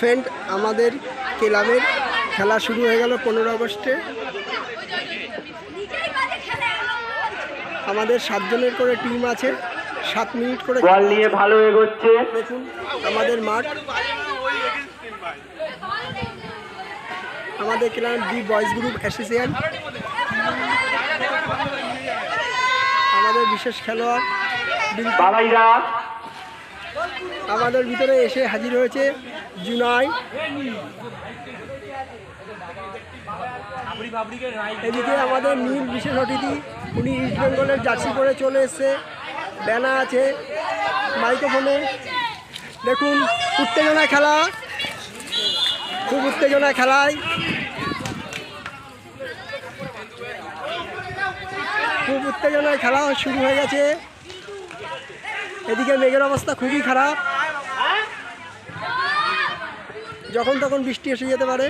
Friend, আমাদের ক্লাবের খেলা শুরু হয়ে গেল 15 আগস্টে। আমাদের 7 জনের করে টিম আছে, 7 মিনিট করে বল নিয়ে ভালো এগোচ্ছে। দেখুন আমাদের মাঠ, আমাদের club the boys group association. আমাদের বিশেষ খেলোয়াড় বাবাইরা আমাদের ভিতরে এসে হাজির হয়েছে জুনাই। এদিকে আমাদের নীল বিশেষ অতিথি, উনি ইস্ট বেঙ্গলের জার্সি পরে চলে এসছে, ব্যানা আছে, মাইক্রোফোনে। দেখুন উত্তেজনা খেলা, খুব উত্তেজনা খেলায়, খুব উত্তেজনায় খেলা শুরু হয়ে গেছে। এদিকে মেঘের অবস্থা খুবই খারাপ, যখন তখন বৃষ্টি এসে যেতে পারে।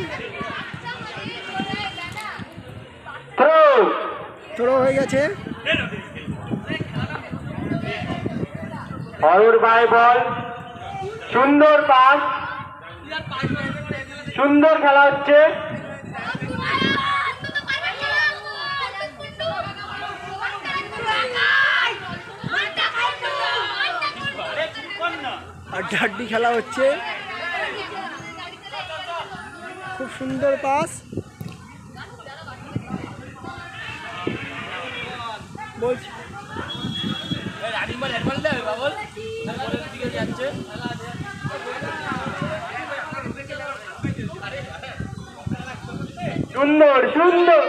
থ্রো হয়ে গেছে, অরুর ভাই বল, সুন্দর পাস, সুন্দর খেলা হচ্ছে। আড্ডাআড্ডি খেলা হচ্ছে, খুব সুন্দর পাস। বলছি সুন্দর সুন্দর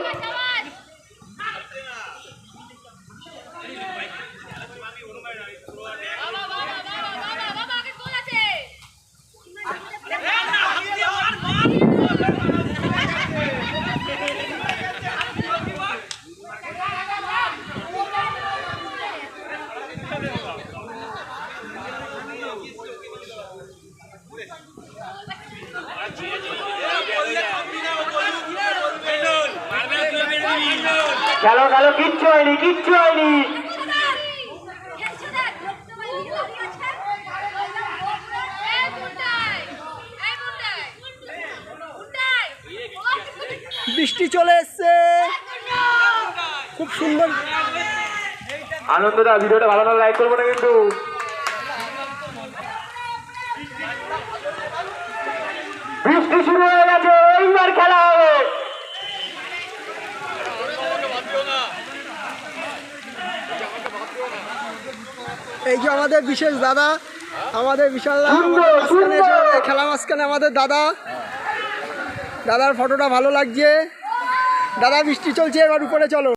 খেলো খেলো, কিচ্ছু হয়নি, কিচ্ছু হয়নি। বৃষ্টি চলে এসছে, খুব সুন্দর। আনন্দদা, ভিডিওটা ভালো না লাইক করবো না কিন্তু। বৃষ্টি শুরু হয়ে গেছে, এইবার খেলা হবে। এই যে আমাদের বিশেষ দাদা, আমাদের বিশাল খেলা মাঝখানে আমাদের দাদা, দাদার ফটোটা ভালো লাগছে। দাদা বৃষ্টি চলছে, এবার উপরে চলো।